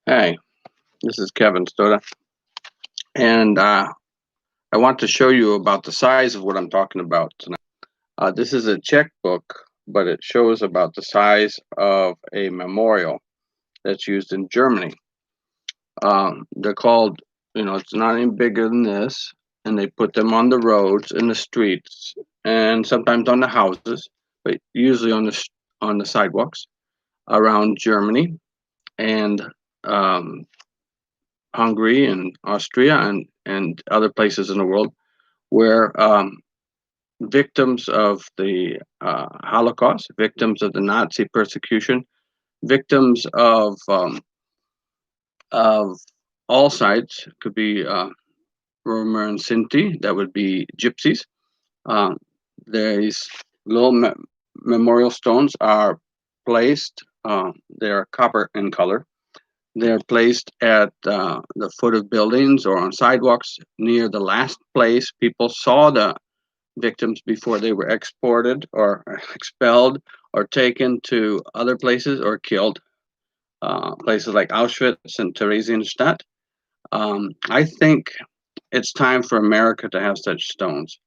Hey, this is Kevin Stoda, and I want to show you about the size of what I'm talking about tonight. This is a checkbook, but it shows about the size of a memorial that's used in Germany. They're called, it's not any bigger than this, and they put them on the roads, in the streets, and sometimes on the houses, but usually on the sidewalks around Germany and um, Hungary and Austria and other places in the world where victims of the Holocaust, victims of the Nazi persecution, victims of all sides, could be Roma and Sinti, that would be gypsies. Um, these little memorial stones are placed, they are copper in color. They're placed at the foot of buildings or on sidewalks near the last place people saw the victims before they were exported or expelled or taken to other places or killed, places like Auschwitz and Theresienstadt. I think it's time for America to have such stones.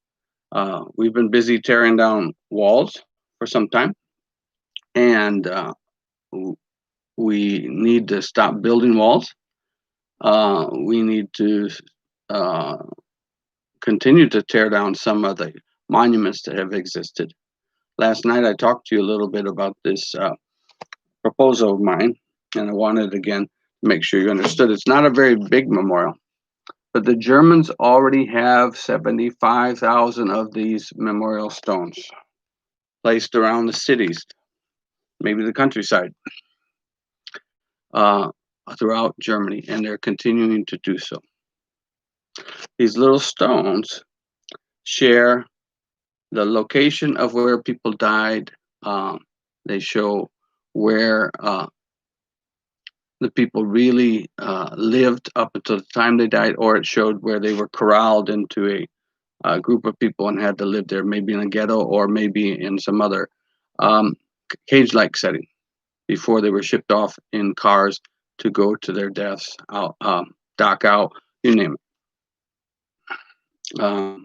We've been busy tearing down walls for some time, and we need to stop building walls. We need to uh, continue to tear down some of the monuments that have existed. Last night, I talked to you a little bit about this proposal of mine, and I wanted again to make sure you understood. It's not a very big memorial, but the Germans already have 75,000 of these memorial stones placed around the cities, maybe the countryside, uh, throughout Germany, and they're continuing to do so. These little stones share the location of where people died. Um, they show where the people really lived up until the time they died, or it showed where they were corralled into a group of people and had to live there, maybe in a ghetto or maybe in some other um, cage-like setting before they were shipped off in cars to go to their deaths, out, Dachau, you name it.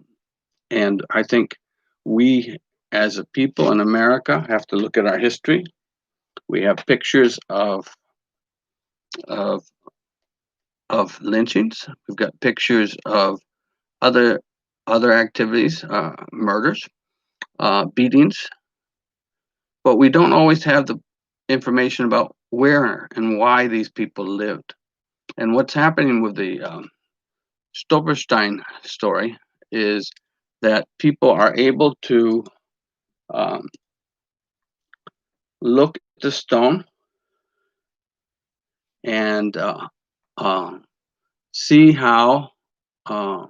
And I think we, as a people in America, have to look at our history. We have pictures of of lynchings. We've got pictures of other other activities, murders, beatings, but we don't always have the information about where and why these people lived. And what's happening with the Stolpersteine story is that people are able to um, look at the stone and uh, see how uh,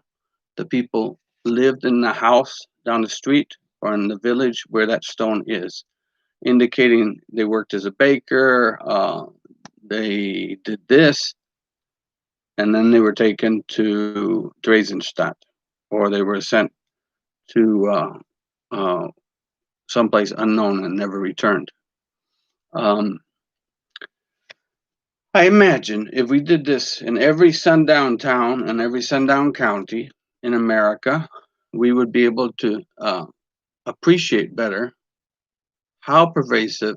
the people lived in the house down the street or in the village where that stone is, indicating they worked as a baker, they did this, and then they were taken to Dresdenstadt, or they were sent to someplace unknown and never returned. Um, I imagine if we did this in every sundown town and every sundown county in America, we would be able to appreciate better how pervasive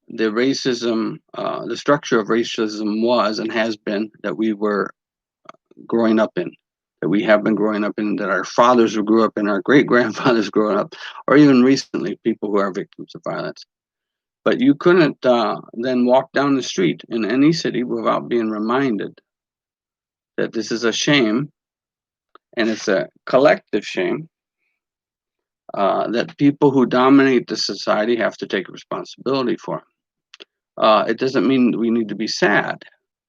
the racism, the structure of racism was and has been that we were growing up in, that we have been growing up in, that our fathers who grew up in, our great grandfathers growing up, or even recently, people who are victims of violence. But you couldn't then walk down the street in any city without being reminded that this is a shame, and it's a collective shame that people who dominate the society have to take responsibility for. It doesn't mean we need to be sad,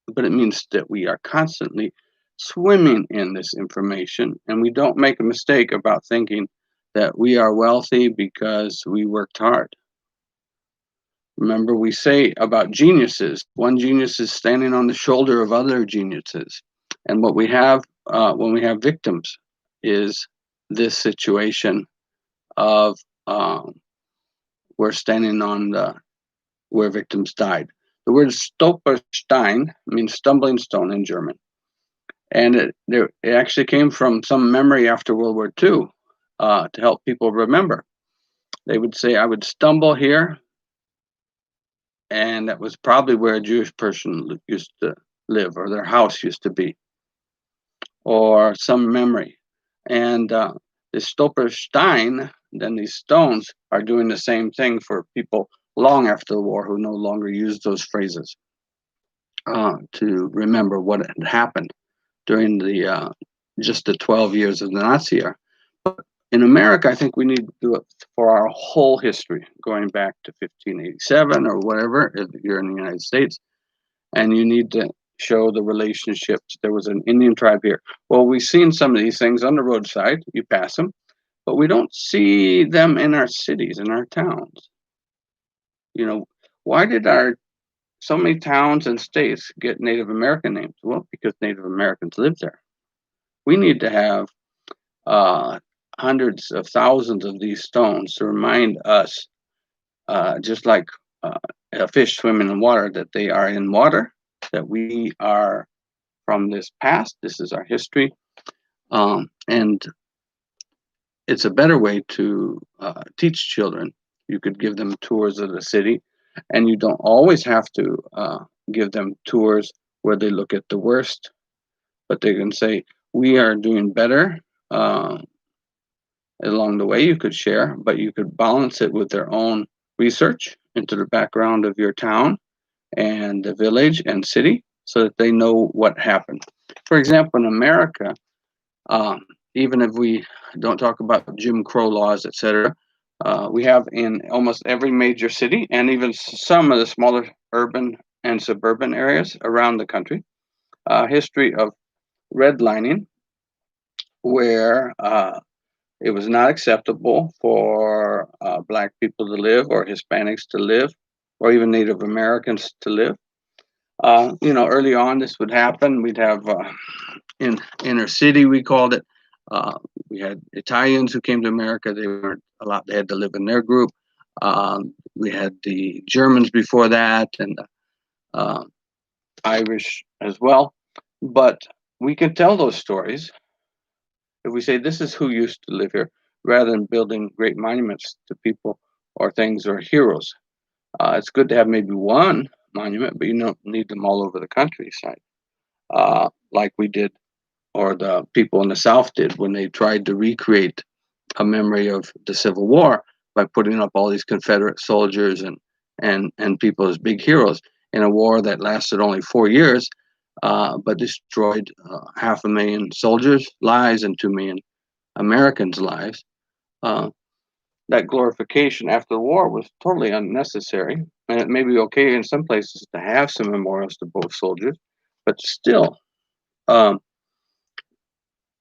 but it means that we are constantly swimming in this information and we don't make a mistake about thinking that we are wealthy because we worked hard. Remember, we say about geniuses, one genius is standing on the shoulder of other geniuses. And what we have when we have victims is this situation of we're standing on the where victims died. The word Stolpersteine means stumbling stone in German. And it actually came from some memory after World War II to help people remember. They would say, I would stumble here, and that was probably where a Jewish person used to live, or their house used to be, or some memory. And the Stolperstein, then these stones, are doing the same thing for people long after the war who no longer use those phrases to remember what had happened during the just the 12 years of the Nazi era. But in America, I think we need to do it for our whole history, going back to 1587 or whatever, if you're in the United States, and you need to show the relationships. There was an Indian tribe here. Well, we've seen some of these things on the roadside. You pass them, but we don't see them in our cities, in our towns. You know, why did our so many towns and states get Native American names? Well, because Native Americans lived there. We need to have uh, hundreds of thousands of these stones to remind us, just like a fish swimming in water, that they are in water, that we are from this past. This is our history. And it's a better way to teach children. You could give them tours of the city, and you don't always have to give them tours where they look at the worst, but they can say, we are doing better. Along the way, you could share, but you could balance it with their own research into the background of your town and the village and city so that they know what happened. For example, in America, um, even if we don't talk about Jim Crow laws, etc., we have in almost every major city and even some of the smaller urban and suburban areas around the country, a history of redlining where it was not acceptable for Black people to live, or Hispanics to live, or even Native Americans to live. Early on, this would happen. We'd have in inner city, we called it. Uh, we had Italians who came to America. They weren't allowed; they had to live in their group. We had the Germans before that, and uh, Irish as well. But we can tell those stories if we say this is who used to live here, rather than building great monuments to people or things or heroes. It's good to have maybe one monument, but you don't need them all over the countryside, like we did, or the people in the South did when they tried to recreate a memory of the Civil War by putting up all these Confederate soldiers and people as big heroes in a war that lasted only 4 years, but destroyed 500,000 soldiers' lives and 2 million Americans' lives. Uh, that glorification after the war was totally unnecessary. And it may be okay in some places to have some memorials to both soldiers, but still, um,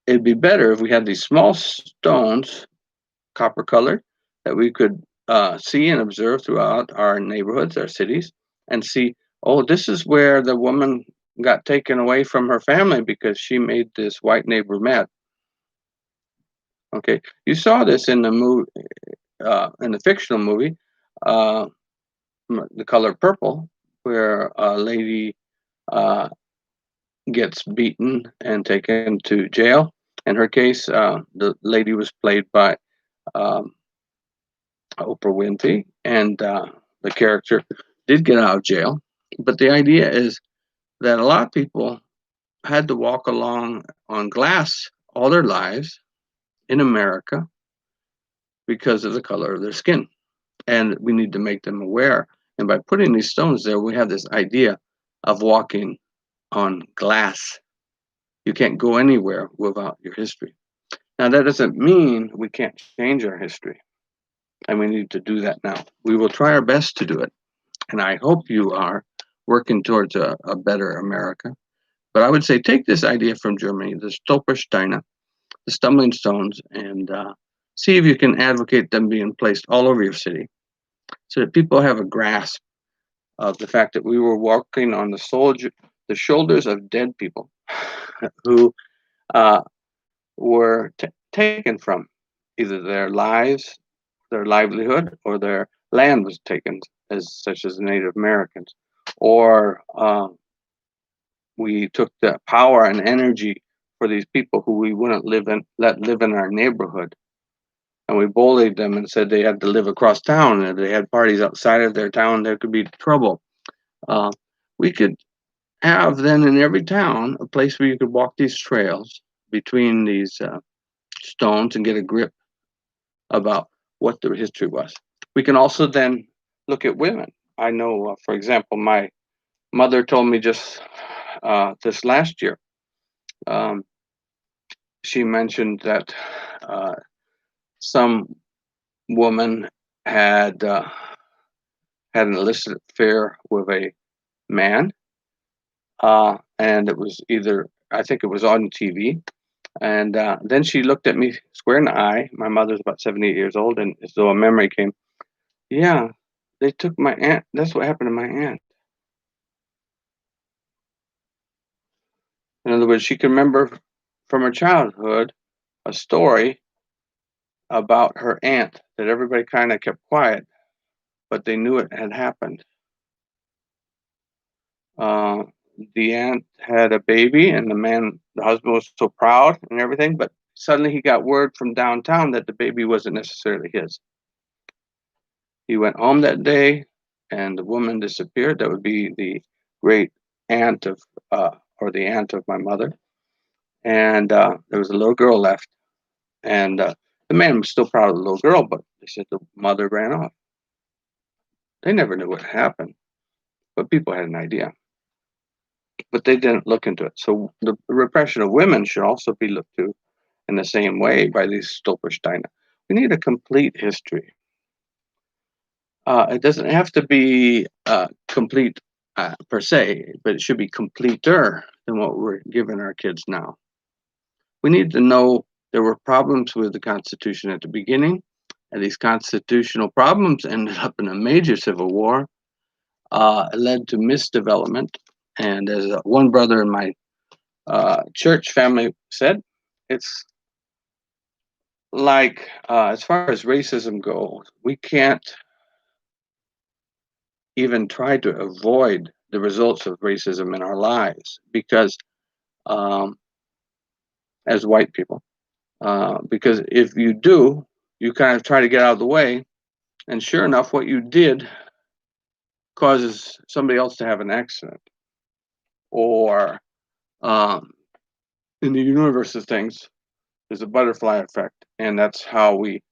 it'd be better if we had these small stones, copper colored, that we could see and observe throughout our neighborhoods, our cities, and see, oh, this is where the woman got taken away from her family because she made this white neighbor mad. Okay, you saw this in the movie, in the fictional movie, uh, The Color Purple, where a lady uh, gets beaten and taken to jail. In her case, the lady was played by um, Oprah Winfrey, and the character did get out of jail. But the idea is that a lot of people had to walk along on glass all their lives in America because of the color of their skin. And we need to make them aware. And by putting these stones there, we have this idea of walking on glass. You can't go anywhere without your history. Now, that doesn't mean we can't change our history, and we need to do that now. We will try our best to do it, and I hope you are working towards a better America. But I would say take this idea from Germany, the Stolpersteine, the stumbling stones, and see if you can advocate them being placed all over your city so that people have a grasp of the fact that we were walking on the shoulders of dead people who uh, were taken from either their lives, their livelihood, or their land was taken, as such as the Native Americans, or we took the power and energy for these people who we wouldn't let live in our neighborhood, and we bullied them and said they had to live across town, and if they had parties outside of their town, there could be trouble. We could have then in every town a place where you could walk these trails between these stones and get a grip about what the history was. We can also then look at women. I know, for example, my mother told me just this last year. Um, she mentioned that some woman had had an illicit affair with a man, and it was either, I think it was on TV. And then she looked at me square in the eye. My mother's about 78 years old, and as though a memory came. Yeah, they took my aunt. That's what happened to my aunt. In other words, she can remember from her childhood a story about her aunt that everybody kind of kept quiet, but they knew it had happened. Uh, the aunt had a baby, and the husband was so proud and everything, but suddenly he got word from downtown that the baby wasn't necessarily his. He went home that day, and the woman disappeared. That would be the great aunt of, or the aunt of my mother. And there was a little girl left. And the man was still proud of the little girl, but they said the mother ran off. They never knew what happened, but people had an idea. But they didn't look into it. So the repression of women should also be looked to in the same way by these Stolpersteine. We need a complete history. It doesn't have to be complete per se, but it should be completer than what we're giving our kids now. We need to know there were problems with the Constitution at the beginning, and these constitutional problems ended up in a major civil war. It led to misdevelopment, and as one brother in my church family said, it's like as far as racism goes, we can't even try to avoid the results of racism in our lives because um, as white people, because if you do, you kind of try to get out of the way, and sure enough, what you did causes somebody else to have an accident, or um, in the universe of things, there's a butterfly effect, and that's how we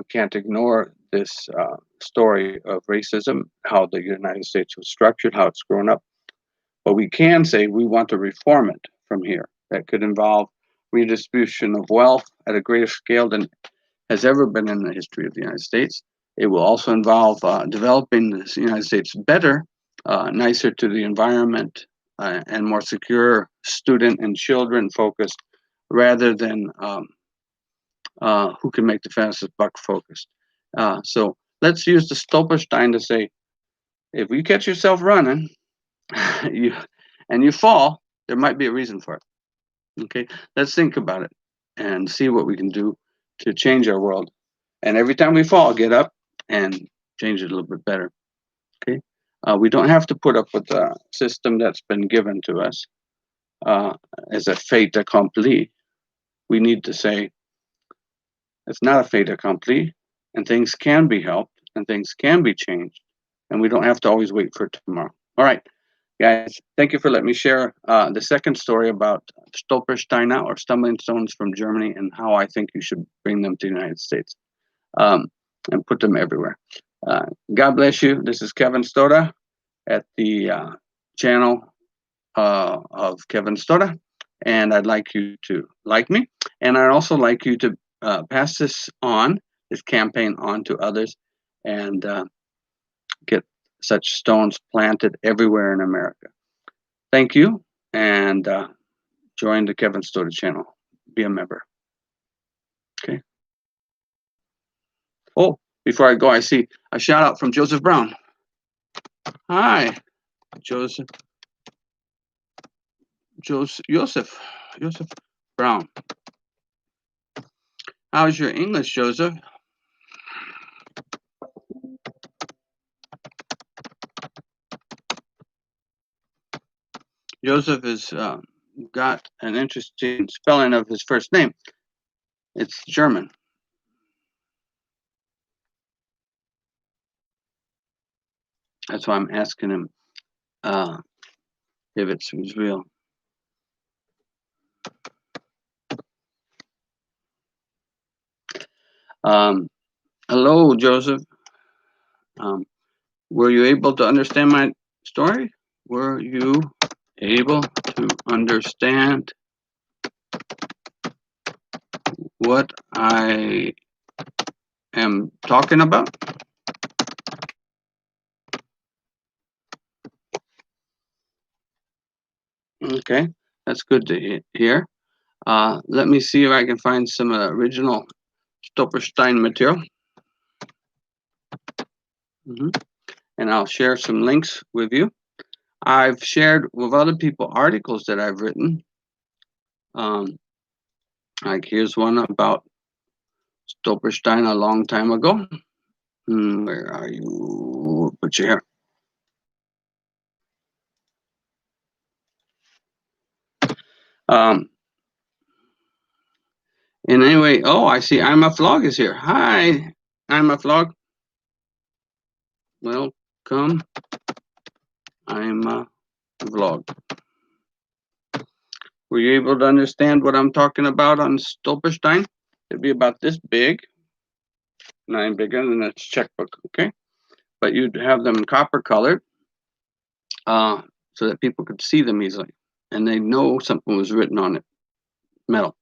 can't ignore this story of racism, how the United States was structured, how it's grown up. But we can say we want to reform it from here. That could involve redistribution of wealth at a greater scale than has ever been in the history of the United States. It will also involve developing the United States better, nicer to the environment, and more secure, student and children focused, rather than who can make the fastest buck focused. So let's use the Stolpersteine to say, if you catch yourself running, you and you fall, there might be a reason for it. Okay, let's think about it and see what we can do to change our world. And every time we fall, get up and change it a little bit better. Okay, we don't have to put up with the system that's been given to us as a fait accompli. We need to say it's not a fait accompli, and things can be helped, and things can be changed, and we don't have to always wait for tomorrow. All right, guys, thank you for letting me share the second story about Stolpersteine, or stumbling stones from Germany, and how I think you should bring them to the United States and put them everywhere. God bless you. This is Kevin Stoda at the channel of Kevin Stoda, and I'd like you to like me, and I'd also like you to pass this campaign on to others, and get such stones planted everywhere in America. Thank you, and join the Kevin Stoda channel. Be a member. Okay. Oh, before I go, I see a shout out from Joseph Brown. Hi, Joseph. Joseph Brown. How's your English, Joseph? Joseph has got an interesting spelling of his first name. It's German. That's why I'm asking him if it's real. Hello, Joseph. Were you able to understand my story? Were you able to understand what I am talking about? Okay, that's good to hear. Let me see if I can find some original Stolpersteine material. And I'll share some links with you. I've shared with other people articles that I've written. Like here's one about Stolpersteine a long time ago. Where are you? Put you here. And anyway, oh, I see I'm a Flog is here. Hi, I'm a Flog. Welcome. I'm a Vlog. Were you able to understand what I'm talking about on Stolpersteine? It'd be about this big, 9 bigger than a checkbook, okay? But you'd have them copper colored so that people could see them easily. And they know something was written on it, metal.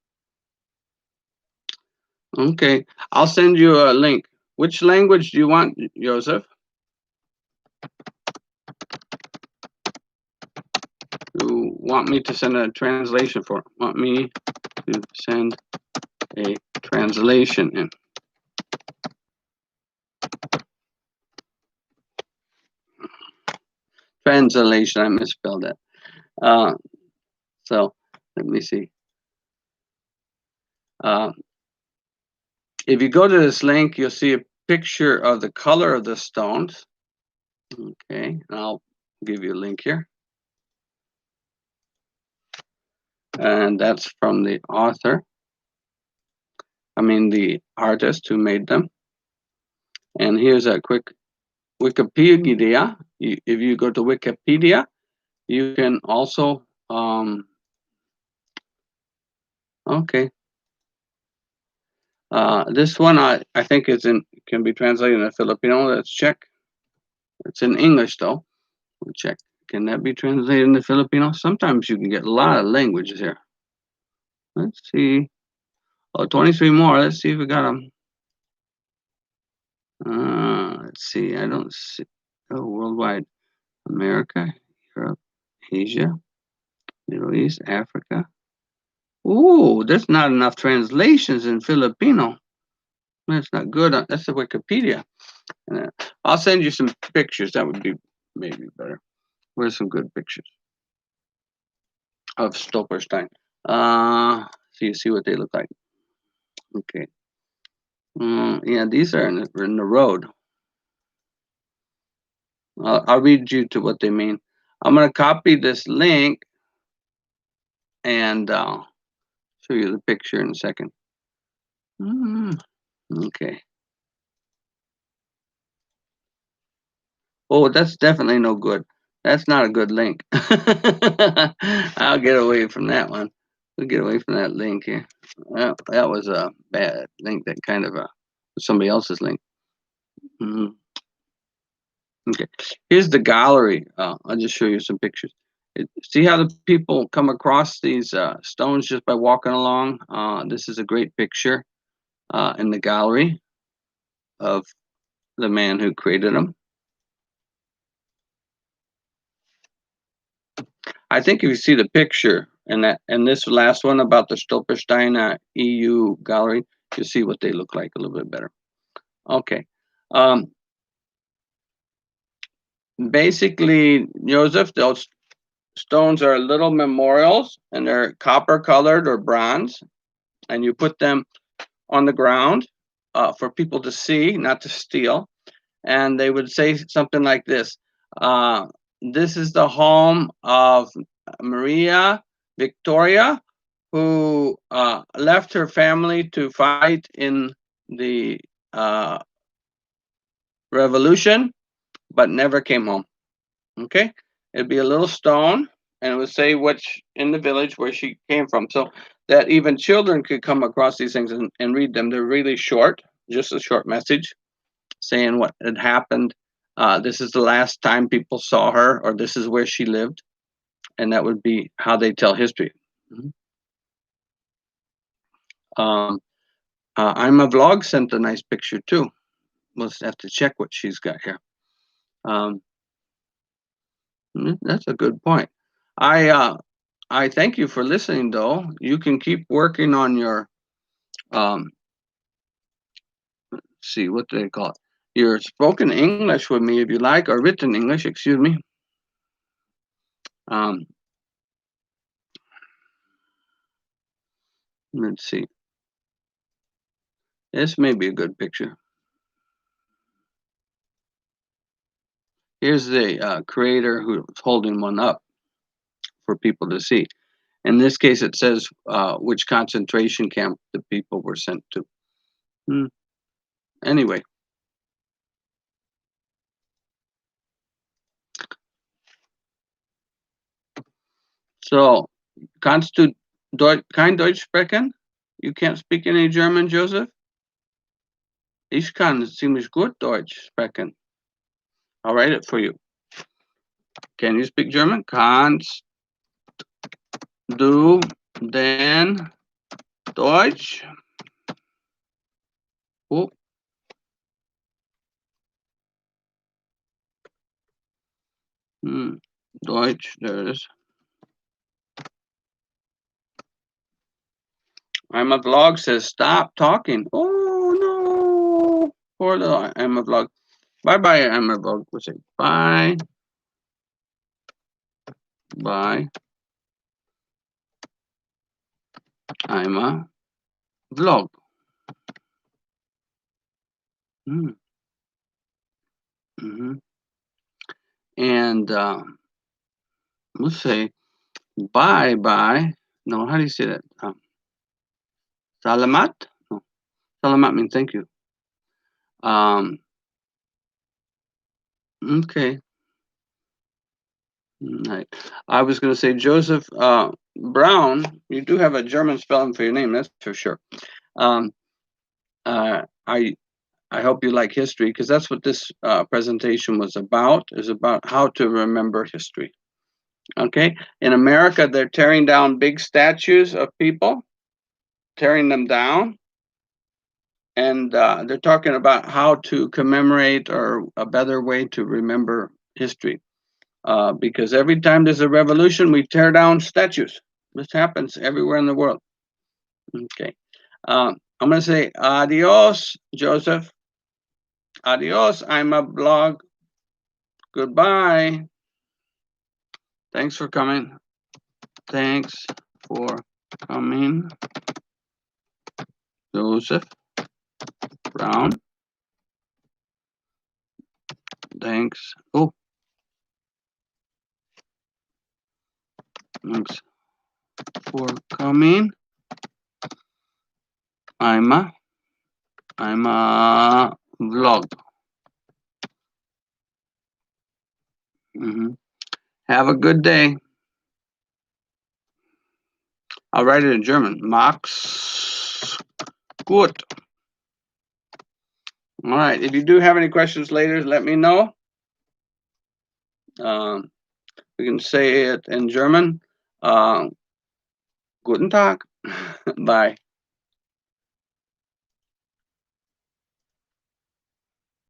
Okay, I'll send you a link. Which language do you want, Joseph? You want me to send a translation for? Want me to send a translation in? Translation, I misspelled that. So let me see. If you go to this link, you'll see a picture of the color of the stones. Okay, and I'll give you a link here. And that's from the author. I mean, the artist who made them. And here's a quick Wikipedia. If you go to Wikipedia, you can also, okay. This one I think can be translated in Filipino. Let's check. It's in English though. We'll check. Can that be translated into Filipino? Sometimes you can get a lot of languages here. Let's see. Oh, 23 more. Let's see if we got them. Let's see. I don't see. Oh, worldwide. America, Europe, Asia, Middle East, Africa. Ooh, there's not enough translations in Filipino. That's not good. That's the Wikipedia. I'll send you some pictures. That would be maybe better. Where's some good pictures of Stolpersteine? So you see what they look like. Okay. Yeah, these are in the road. I'll read you to what they mean. I'm going to copy this link and show you the picture in a second. Okay. Oh, that's definitely no good. That's not a good link. I'll get away from that one. We'll get away from that link here. Well, that was a bad link. That kind of somebody else's link. Okay, here's the gallery. I'll just show you some pictures. See how the people come across these stones just by walking along? This is a great picture in the gallery of the man who created them. I think if you see the picture and this last one about the Stolpersteine EU gallery, you'll see what they look like a little bit better. Okay. Basically, Joseph, those stones are little memorials and they're copper colored or bronze, and you put them on the ground for people to see, not to steal. And they would say something like this: this is the home of Maria Victoria, who left her family to fight in the revolution, but never came home. Okay, it'd be a little stone, and it would say which in the village where she came from, so that even children could come across these things and read them. They're really short, just a short message saying what had happened. This is the last time people saw her, or this is where she lived, and that would be how they tell history. Um, I'm a vlog sent a nice picture too. We'll have to check what she's got here. That's a good point. I thank you for listening, though. You can keep working on your see what do they call it? Your spoken English with me if you like, or written English, excuse me. Let's see. This may be a good picture. Here's the creator who's holding one up for people to see. In this case, it says which concentration camp the people were sent to. Anyway. So, kannst du kein Deutsch sprechen? You can't speak any German, Joseph? Ich kann ziemlich gut Deutsch sprechen. I'll write it for you. Can you speak German? Kannst du denn Deutsch? Oh. Deutsch, there it is. I'm a vlog says stop talking. Oh no. Poor little I'm a vlog. Bye bye, I'm a vlog. We'll say bye. Bye. I'm a vlog. And we'll say bye bye. No, how do you say that? Salamat? No. Salamat means thank you. Okay. Right. I was going to say Joseph Brown. You do have a German spelling for your name, that's for sure. I hope you like history, because that's what this presentation was about. Is about how to remember history. Okay. In America, they're tearing down big statues of people, tearing them down. And they're talking about how to commemorate or a better way to remember history. Because every time there's a revolution, we tear down statues. This happens everywhere in the world. Okay. I'm going to say adios, Joseph. Adios, I'm a blog. Goodbye. Thanks for coming. Thanks for coming, Joseph Brown. Thanks. Oh. Thanks for coming. I'm a vlog. Have a good day. I'll write it in German. Max gut. All right. If you do have any questions later, let me know. We can say it in German. Guten Tag. Bye.